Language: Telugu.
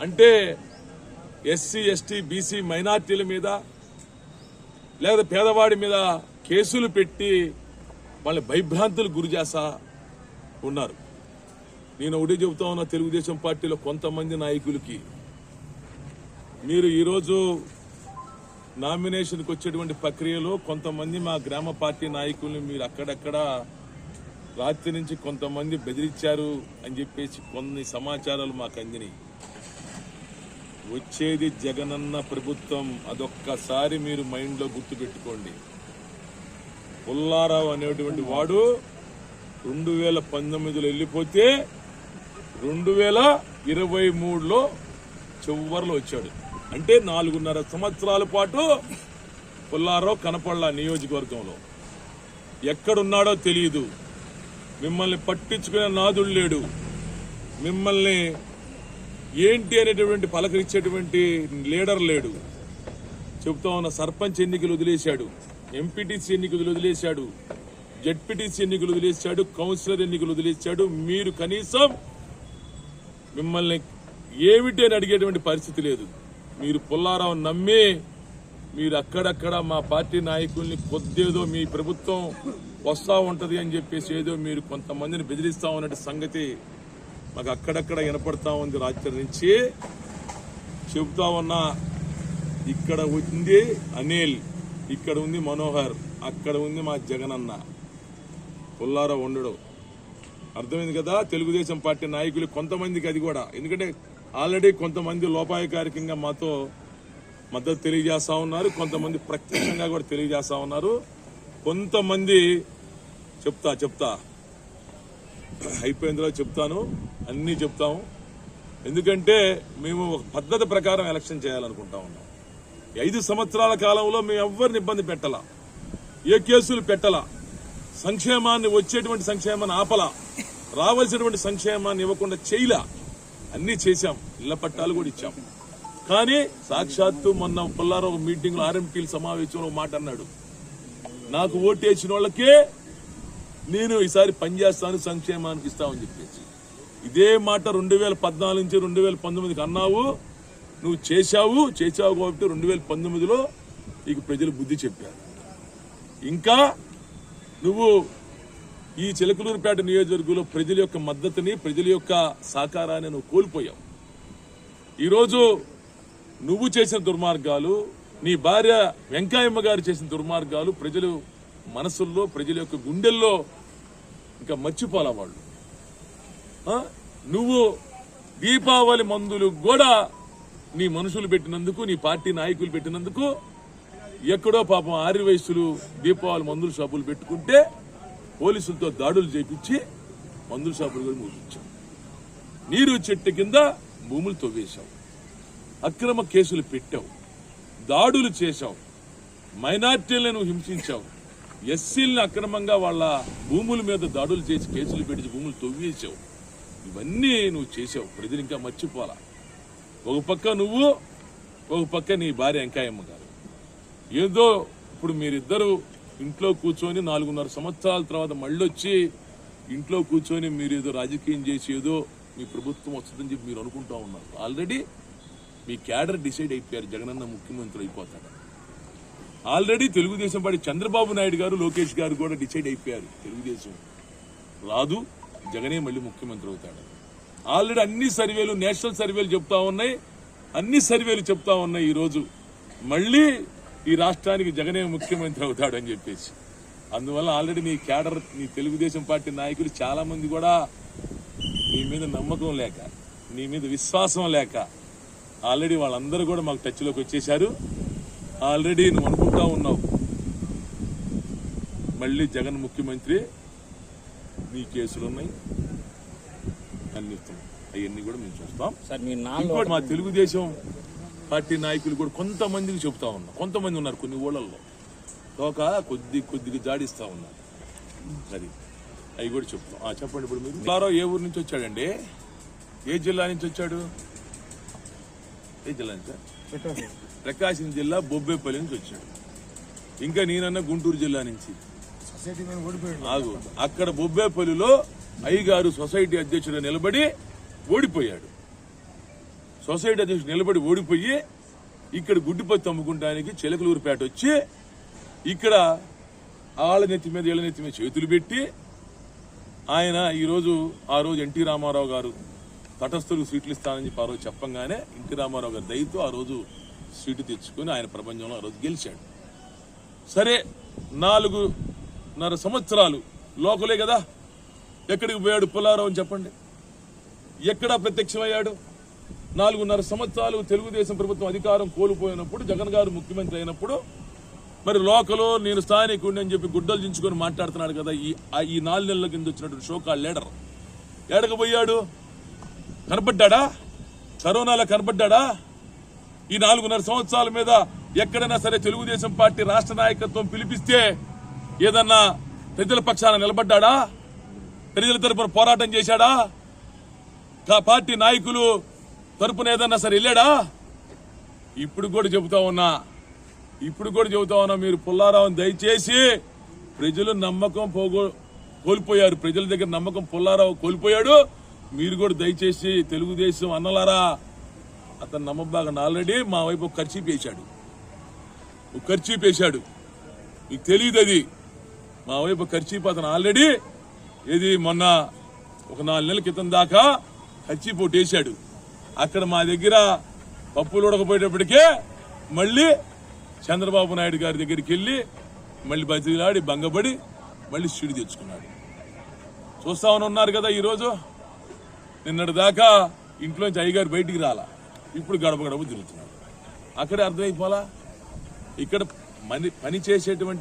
అంటే ఎస్సీ ఎస్టీ బీసీ మైనార్టీల మీద లేదా పేదవాడి మీద కేసులు పెట్టి వాళ్ళని భయభ్రాంతులు గురి చేస్తా ఉన్నారు. నేను ఒకటి చెబుతా ఉన్నా, తెలుగుదేశం పార్టీలో కొంతమంది నాయకులకి మీరు ఈరోజు నామినేషన్కి వచ్చేటువంటి ప్రక్రియలో కొంతమంది మా గ్రామ పార్టీ నాయకుల్ని మీరు అక్కడక్కడ రాత్రి నుంచి కొంతమంది బెదిరించారు అని చెప్పేసి కొన్ని సమాచారాలు మాకు అందినాయి. వచ్చేది జగనన్న ప్రభుత్వం, అదొక్కసారి మీరు మైండ్లో గుర్తుపెట్టుకోండి. పుల్లారావు అనేటువంటి వాడు 2019లో వెళ్ళిపోతే 2023లో చివరిలో వచ్చాడు. అంటే 4.5 సంవత్సరాల పాటు పుల్లారావు కనపడలా నియోజకవర్గంలో. ఎక్కడున్నాడో తెలియదు. మిమ్మల్ని పట్టించుకునే నాదుడు లేడు. మిమ్మల్ని ఏంటి అనేటువంటి పలకరించేటువంటి లీడర్ లేడు. చెబుతా ఉన్న సర్పంచ్ ఎన్నికలు వదిలేశాడు, ఎంపీటీసీ ఎన్నికలు వదిలేశాడు, జెడ్పీటీసీ ఎన్నికలు వదిలేశాడు, కౌన్సిలర్ ఎన్నికలు వదిలేశాడు. మీరు కనీసం మిమ్మల్ని ఏమిటి అని అడిగేటువంటి పరిస్థితి లేదు. మీరు పుల్లారావు నమ్మి మీరు అక్కడక్కడ మా పార్టీ నాయకుల్ని కొద్దేదో మీ ప్రభుత్వం వస్తా ఉంటది అని చెప్పేసి ఏదో మీరు కొంతమందిని బెదిరిస్తా ఉన్నట్టు సంగతి మాకు అక్కడక్కడ వినపడతా ఉంది. రాత్రి నుంచి చెబుతా ఉన్నా, ఇక్కడ ఉంది అనిల్, ఇక్కడ ఉంది మనోహర్, అక్కడ ఉంది మా జగనన్న. పుల్లారావు ఉండడు. అర్థమైంది కదా? తెలుగుదేశం పార్టీ నాయకులు కొంతమందికి అది కూడా, ఎందుకంటే ఆల్రెడీ కొంతమంది లోపాయకారికంగా మాతో మద్దతు తెలియజేస్తా ఉన్నారు, కొంతమంది ప్రత్యక్షంగా కూడా తెలియజేస్తా ఉన్నారు. కొంతమంది చెప్తా అయిపోయిన తర్వాత చెప్తాను, అన్నీ చెప్తాము. ఎందుకంటే మేము ఒక పద్ధతి ప్రకారం ఎలక్షన్ చేయాలనుకుంటా ఉన్నాం. 5 సంవత్సరాల కాలంలో మేము ఎవరిని ఇబ్బంది పెట్టాలా, ఏ కేసులు పెట్టాలా, సంక్షేమాన్ని వచ్చేటువంటి సంక్షేమాన్ని ఆపలా, రావాల్సినటువంటి సంక్షేమాన్ని ఇవ్వకుండా చేయలా, అన్నీ చేశాం. ఇళ్ల పట్టాలు కూడా ఇచ్చాం. కానీ సాక్షాత్తు మొన్న పుల్లారావు మీటింగ్ లో ఆర్ఎంపీల సమావేశంలో మాట అన్నాడు, నాకు ఓటేసిన వాళ్ళకే నేను ఈసారి పనిచేస్తాను, సంక్షేమానికి ఇస్తామని చెప్పేసి. ఇదే మాట 2014 నుంచి 2019కి అన్నావు. నువ్వు చేశావు కాబట్టి 2019లో నీకు ప్రజలు బుద్ధి చెప్పారు. ఇంకా నువ్వు ఈ చిలకలూరుపేట నియోజకవర్గంలో ప్రజల యొక్క మద్దతుని, ప్రజల యొక్క సహకారాన్ని నువ్వు కోల్పోయావు. ఈరోజు నువ్వు చేసిన దుర్మార్గాలు, నీ భార్య వెంకయ్యమ్మ గారు చేసిన దుర్మార్గాలు ప్రజలు మనసుల్లో, ప్రజల యొక్క గుండెల్లో ఇంకా మర్చిపోలా వాళ్ళు. నువ్వు దీపావళి మందులు కూడా నీ మనుషులు పెట్టినందుకు, నీ పార్టీ నాయకులు పెట్టినందుకు, ఎక్కడో పాపం 6 వయసులు దీపావళి మందుల షాపులు పెట్టుకుంటే పోలీసులతో దాడులు చేపించి మందుల షాపులు కూడా మూపించావు. నీరు చెట్టు కింద భూములు తవ్వేశావు, అక్రమ కేసులు పెట్టావు, దాడులు చేశావు, మైనార్టీలను హింసించావు, ఎస్సీలను అక్రమంగా వాళ్ళ భూముల మీద దాడులు చేసి కేసులు పెట్టి భూములు తవ్వేశావు. ఇవన్నీ నువ్వు చేశావు. ప్రజలు ఇంకా మర్చిపోలా. ఒక పక్క నువ్వు, ఒక పక్క నీ భార్య వెంకయ్యమ్మ గారు. ఏదో ఇప్పుడు మీరిద్దరూ ఇంట్లో కూర్చొని 4.5 సంవత్సరాల తర్వాత మళ్ళొచ్చి ఇంట్లో కూర్చొని మీరు ఏదో రాజకీయం చేసి ఏదో మీ ప్రభుత్వం వస్తుందని చెప్పి మీరు అనుకుంటా ఉన్నారు. ఆల్రెడీ మీ క్యాడర్ డిసైడ్ అయిపోయారు, జగనన్న ముఖ్యమంత్రి అయిపోతాడు. ఆల్రెడీ తెలుగుదేశం పార్టీ చంద్రబాబు నాయుడు గారు, లోకేష్ గారు కూడా డిసైడ్ అయిపోయారు, తెలుగుదేశం రాదు, జగనే మళ్ళీ ముఖ్యమంత్రి అవుతాడు. ఆల్రెడీ అన్ని సర్వేలు, నేషనల్ సర్వేలు చెప్తా ఉన్నాయి, అన్ని సర్వేలు చెప్తా ఉన్నాయి ఈరోజు మళ్ళీ ఈ రాష్ట్రానికి జగనే ముఖ్యమంత్రి అవుతాడు అని చెప్పేసి. అందువల్ల ఆల్రెడీ నీ క్యాడర్, నీ తెలుగుదేశం పార్టీ నాయకులు చాలా మంది కూడా నీ మీద నమ్మకం లేక, నీ మీద విశ్వాసం లేక ఆల్రెడీ వాళ్ళందరూ కూడా మాకు టచ్లోకి వచ్చేశారు. ఆల్రెడీ నువ్వు అనుకుంటా ఉన్నావు మళ్ళీ జగన్ ముఖ్యమంత్రి, నీ కేసులున్నాయి, అన్ని అవన్నీ కూడా మేము చూస్తాం. ఇంకోటి మా తెలుగుదేశం పార్టీ నాయకులు కూడా కొంతమందికి చెబుతా ఉన్నాం. కొంతమంది ఉన్నారు కొన్ని ఊళ్ళల్లో తోక కొద్దిగా జాడిస్తా ఉన్నారు. అది అవి కూడా చెప్తాం. చెప్పండి. ఇప్పుడు మీరు పుల్లారావు ఏ ఊరు నుంచి వచ్చాడండి? ఏ జిల్లా నుంచి వచ్చాడు? ఏ జిల్లా నుంచి? ప్రకాశం జిల్లా బొబ్బేపల్లి నుంచి వచ్చాడు. ఇంకా నేనన్నా గుంటూరు జిల్లా నుంచి. ఆగు, అక్కడ బొబ్బేపల్లిలో అయ్యగారు సొసైటీ అధ్యక్షుడు నిలబడి ఓడిపోయాడు. సొసైటీ అధ్యక్షుడు నిలబడి ఓడిపోయి ఇక్కడ గుడ్డిపత్తి అమ్ముకుంటానికి చిలకలూరుపేట వచ్చి ఇక్కడ ఆళ్ళ నెత్తి మీద ఇళ్ళ నెత్తి మీద చేతులు పెట్టి ఆయన ఆ రోజు ఎన్టీ రామారావు గారు తటస్థులకు సీట్లు ఇస్తానని చెప్పి ఆ రోజు చెప్పంగానే ఎన్టీ రామారావు గారి దయతో ఆ రోజు సీటు తెచ్చుకొని ఆయన ప్రపంచంలో ఆ రోజు గెలిచాడు. సరే 4.5 సంవత్సరాలు లోకలే కదా, ఎక్కడికి పోయాడు పుల్లారావు అని చెప్పండి? ఎక్కడా ప్రత్యక్షమయ్యాడు? 4.5 సంవత్సరాలు తెలుగుదేశం ప్రభుత్వం అధికారం కోల్పోయినప్పుడు, జగన్ గారు ముఖ్యమంత్రి అయినప్పుడు మరి లోకలో నేను స్థానికుడిని అని చెప్పి గుడ్డలు దించుకొని మాట్లాడుతున్నాడు కదా. ఈ 4 నెలల కింద వచ్చినటువంటి షోకాల్ లీడర్ ఎక్కడికి పోయాడు? కనపడ్డా? కరోనాలో కనపడ్డా? ఈ 4.5 సంవత్సరాల మీద ఎక్కడైనా సరే తెలుగుదేశం పార్టీ రాష్ట్ర నాయకత్వం పిలిపిస్తే ఏదన్నా ప్రజల పక్షాన నిలబడ్డా? ప్రజల తరపున పోరాటం చేశాడా? పార్టీ నాయకులు తరపున ఏదన్నా సరే వెళ్ళాడా? ఇప్పుడు కూడా చెబుతా ఉన్నా మీరు పుల్లారావుని దయచేసి, ప్రజలు నమ్మకం కోల్పోయారు. ప్రజల దగ్గర నమ్మకం పుల్లారావు కోల్పోయాడు. మీరు కూడా దయచేసి తెలుగుదేశం అన్నలారా, అతను నమ్మబాగా ఆల్రెడీ మా వైపు ఒక ఖర్చు వేశాడు. మీకు తెలియదు అది. మా వైపు ఖర్చు అతను ఆల్రెడీ మొన్న ఒక 4 నెలల క్రితం దాకా ఖర్చు పోటీ వేశాడు. అక్కడ మా దగ్గర పప్పులు ఉడకపోయేటప్పటికే మళ్ళీ చంద్రబాబు నాయుడు గారి దగ్గరికి వెళ్ళి మళ్ళీ బతిలాడి భంగపడి మళ్ళీ సీటు తెచ్చుకున్నాడు. చూస్తామని ఉన్నారు కదా. ఈరోజు నిన్నటి దాకా ఇంట్లోంచి అయ్యగారు బయటికి రాలా, ఇప్పుడు గడప తిరుగుతున్నాడు. అక్కడే అర్థమైపోలా. ఇక్కడ పని చేసేటువంటి